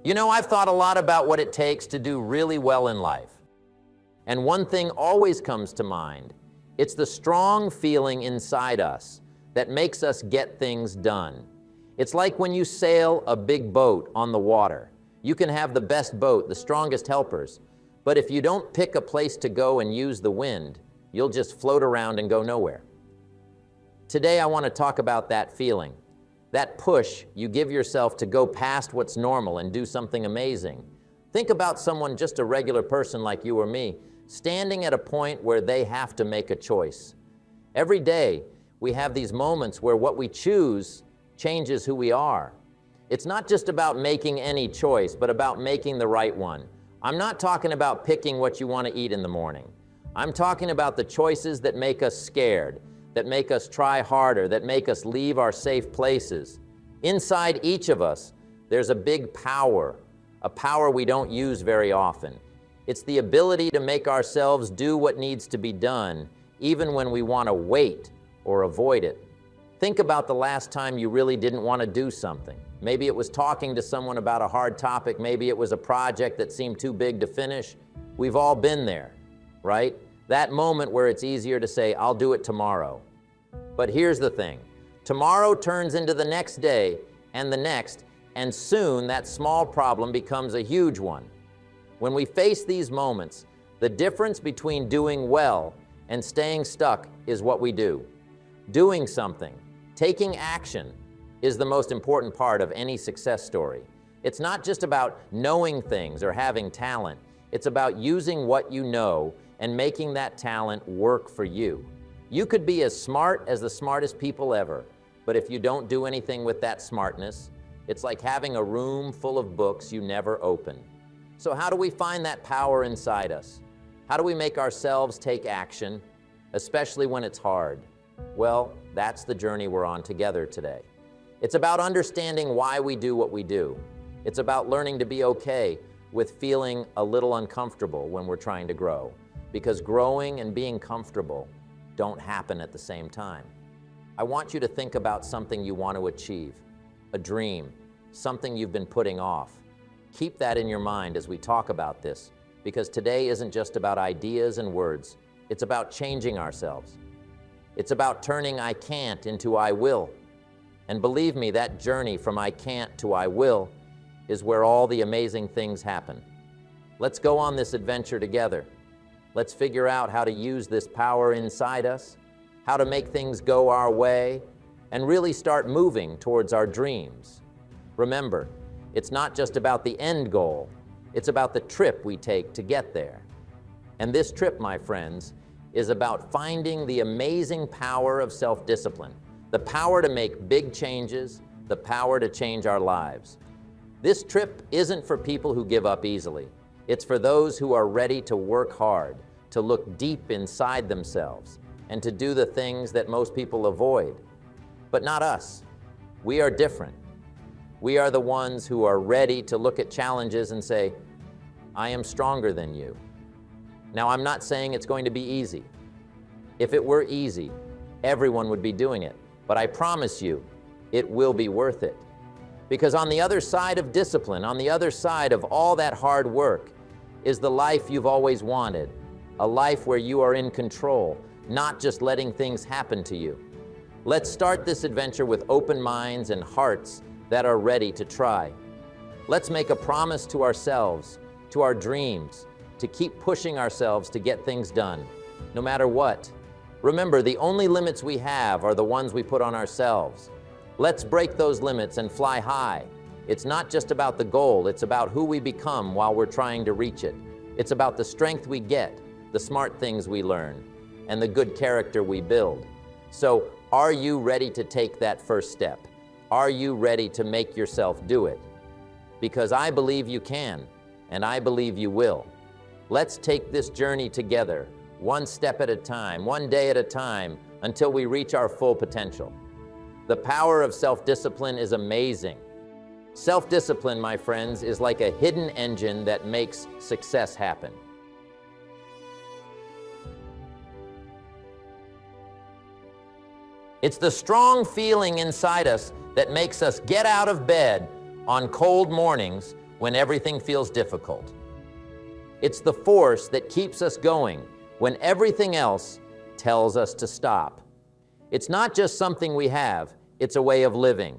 You know, I've thought a lot about what it takes to do really well in life. And one thing always comes to mind. It's the strong feeling inside us that makes us get things done. It's like when you sail a big boat on the water. You can have the best boat, the strongest helpers, but if you don't pick a place to go and use the wind, you'll just float around and go nowhere. Today I want to talk about that feeling, that push you give yourself to go past what's normal and do something amazing. Think about someone, just a regular person like you or me, standing at a point where they have to make a choice. Every day we have these moments where what we choose changes who we are. It's not just about making any choice, but about making the right one. I'm not talking about picking what you want to eat in the morning. I'm talking about the choices that make us scared, that make us try harder, that make us leave our safe places. Inside each of us, there's a big power, a power we don't use very often. It's the ability to make ourselves do what needs to be done, even when we want to wait or avoid it. Think about the last time you really didn't want to do something. Maybe it was talking to someone about a hard topic. Maybe it was a project that seemed too big to finish. We've all been there, right? That moment where it's easier to say, I'll do it tomorrow. But here's the thing. Tomorrow turns into the next day and the next, and soon that small problem becomes a huge one. When we face these moments, the difference between doing well and staying stuck is what we do. Doing something, taking action, is the most important part of any success story. It's not just about knowing things or having talent. It's about using what you know and making that talent work for you. You could be as smart as the smartest people ever, but if you don't do anything with that smartness, it's like having a room full of books you never open. So how do we find that power inside us? How do we make ourselves take action, especially when it's hard? Well, that's the journey we're on together today. It's about understanding why we do what we do. It's about learning to be okay with feeling a little uncomfortable when we're trying to grow, because growing and being comfortable don't happen at the same time. I want you to think about something you want to achieve, a dream, something you've been putting off. Keep that in your mind as we talk about this, because today isn't just about ideas and words. It's about changing ourselves. It's about turning I can't into I will. And believe me, that journey from I can't to I will is where all the amazing things happen. Let's go on this adventure together. Let's figure out how to use this power inside us, how to make things go our way, and really start moving towards our dreams. Remember, it's not just about the end goal. It's about the trip we take to get there. And this trip, my friends, is about finding the amazing power of self-discipline, the power to make big changes, the power to change our lives. This trip isn't for people who give up easily. It's for those who are ready to work hard, to look deep inside themselves, and to do the things that most people avoid. But not us. We are different. We are the ones who are ready to look at challenges and say, I am stronger than you. Now, I'm not saying it's going to be easy. If it were easy, everyone would be doing it. But I promise you, it will be worth it. Because on the other side of discipline, on the other side of all that hard work, is the life you've always wanted. A life where you are in control, not just letting things happen to you. Let's start this adventure with open minds and hearts that are ready to try. Let's make a promise to ourselves, to our dreams, to keep pushing ourselves to get things done, no matter what. Remember, the only limits we have are the ones we put on ourselves. Let's break those limits and fly high. It's not just about the goal, it's about who we become while we're trying to reach it. It's about the strength we get, the smart things we learn, and the good character we build. So, are you ready to take that first step? Are you ready to make yourself do it? Because I believe you can, and I believe you will. Let's take this journey together, one step at a time, one day at a time, until we reach our full potential. The power of self-discipline is amazing. Self-discipline, my friends, is like a hidden engine that makes success happen. It's the strong feeling inside us that makes us get out of bed on cold mornings when everything feels difficult. It's the force that keeps us going when everything else tells us to stop. It's not just something we have, it's a way of living.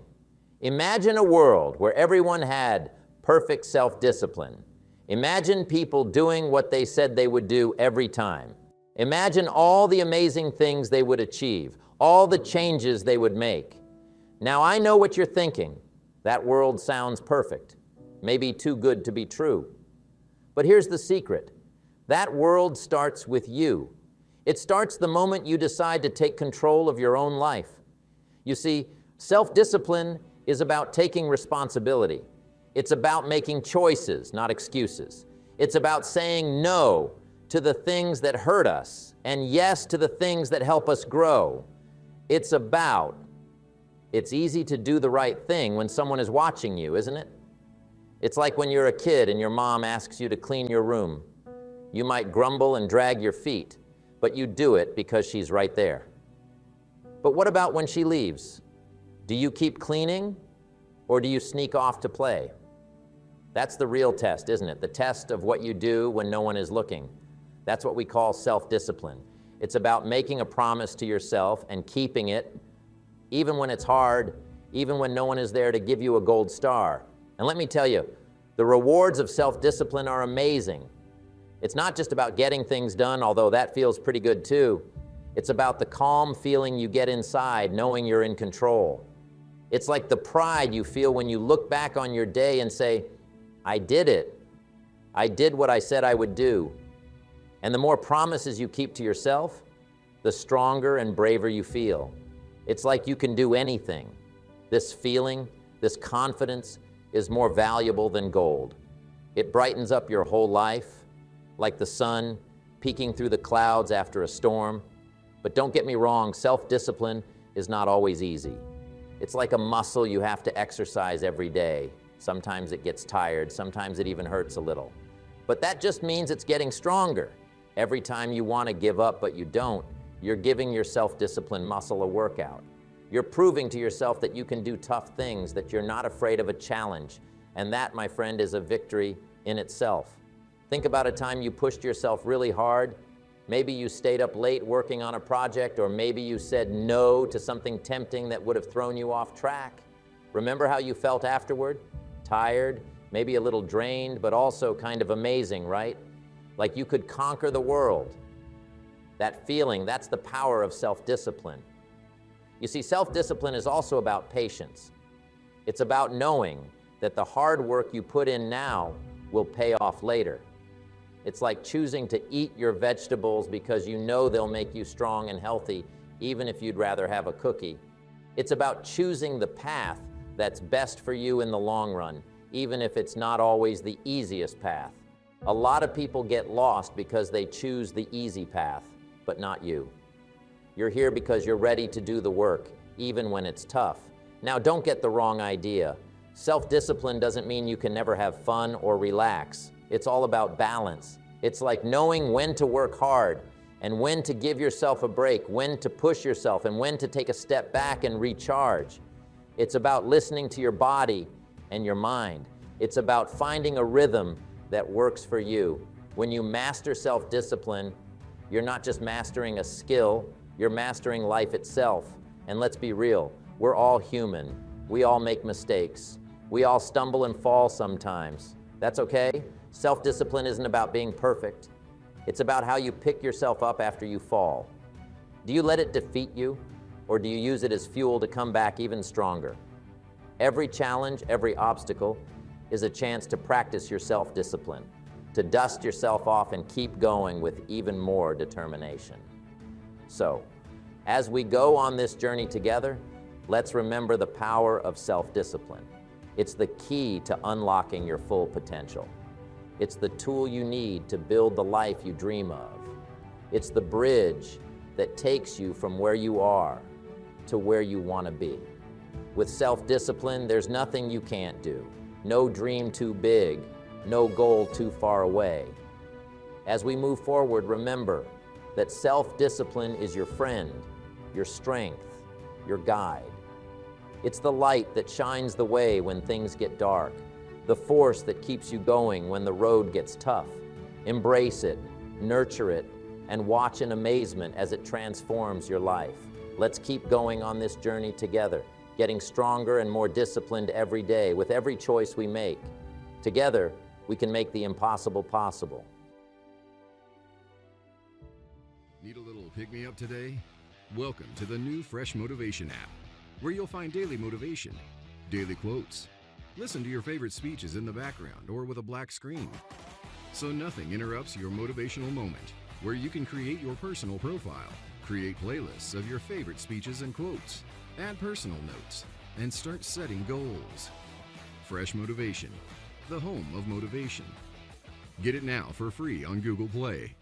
Imagine a world where everyone had perfect self-discipline. Imagine people doing what they said they would do every time. Imagine all the amazing things they would achieve, all the changes they would make. Now I know what you're thinking. That world sounds perfect, maybe too good to be true. But here's the secret. That world starts with you. It starts the moment you decide to take control of your own life. You see, self-discipline is about taking responsibility. It's about making choices, not excuses. It's about saying no to the things that hurt us and yes to the things that help us grow. It's easy to do the right thing when someone is watching you, isn't it? It's like when you're a kid and your mom asks you to clean your room. You might grumble and drag your feet, but you do it because she's right there. But what about when she leaves? Do you keep cleaning or do you sneak off to play? That's the real test, isn't it? The test of what you do when no one is looking. That's what we call self-discipline. It's about making a promise to yourself and keeping it, even when it's hard, even when no one is there to give you a gold star. And let me tell you, the rewards of self-discipline are amazing. It's not just about getting things done, although that feels pretty good too. It's about the calm feeling you get inside, knowing you're in control. It's like the pride you feel when you look back on your day and say, I did it. I did what I said I would do. And the more promises you keep to yourself, the stronger and braver you feel. It's like you can do anything. This feeling, this confidence is more valuable than gold. It brightens up your whole life, like the sun peeking through the clouds after a storm. But don't get me wrong, self-discipline is not always easy. It's like a muscle you have to exercise every day. Sometimes it gets tired, sometimes it even hurts a little. But that just means it's getting stronger. Every time you want to give up but you don't, you're giving your self-discipline muscle a workout. You're proving to yourself that you can do tough things, that you're not afraid of a challenge. And that, my friend, is a victory in itself. Think about a time you pushed yourself really hard. Maybe you stayed up late working on a project, or maybe you said no to something tempting that would have thrown you off track. Remember how you felt afterward? Tired, maybe a little drained, but also kind of amazing, right? Like you could conquer the world. That feeling, that's the power of self-discipline. You see, self-discipline is also about patience. It's about knowing that the hard work you put in now will pay off later. It's like choosing to eat your vegetables because you know they'll make you strong and healthy, even if you'd rather have a cookie. It's about choosing the path that's best for you in the long run, even if it's not always the easiest path. A lot of people get lost because they choose the easy path, but not you. You're here because you're ready to do the work, even when it's tough. Now, don't get the wrong idea. Self-discipline doesn't mean you can never have fun or relax. It's all about balance. It's like knowing when to work hard and when to give yourself a break, when to push yourself, and when to take a step back and recharge. It's about listening to your body and your mind. It's about finding a rhythm that works for you. When you master self-discipline, you're not just mastering a skill, you're mastering life itself. And let's be real, we're all human. We all make mistakes. We all stumble and fall sometimes. That's okay. Self-discipline isn't about being perfect. It's about how you pick yourself up after you fall. Do you let it defeat you, or do you use it as fuel to come back even stronger? Every challenge, every obstacle is a chance to practice your self-discipline, to dust yourself off and keep going with even more determination. So, as we go on this journey together, let's remember the power of self-discipline. It's the key to unlocking your full potential. It's the tool you need to build the life you dream of. It's the bridge that takes you from where you are to where you want to be. With self-discipline, there's nothing you can't do. No dream too big, no goal too far away. As we move forward, remember that self-discipline is your friend, your strength, your guide. It's the light that shines the way when things get dark, the force that keeps you going when the road gets tough. Embrace it, nurture it, and watch in amazement as it transforms your life. Let's keep going on this journey together, getting stronger and more disciplined every day with every choice we make. Together, we can make the impossible possible. Need a little pick-me-up today? Welcome to the new Fresh Motivation app, where you'll find daily motivation, daily quotes. Listen to your favorite speeches in the background or with a black screen, so nothing interrupts your motivational moment, where you can create your personal profile, create playlists of your favorite speeches and quotes, add personal notes, and start setting goals. Fresh Motivation, the home of motivation. Get it now for free on Google Play.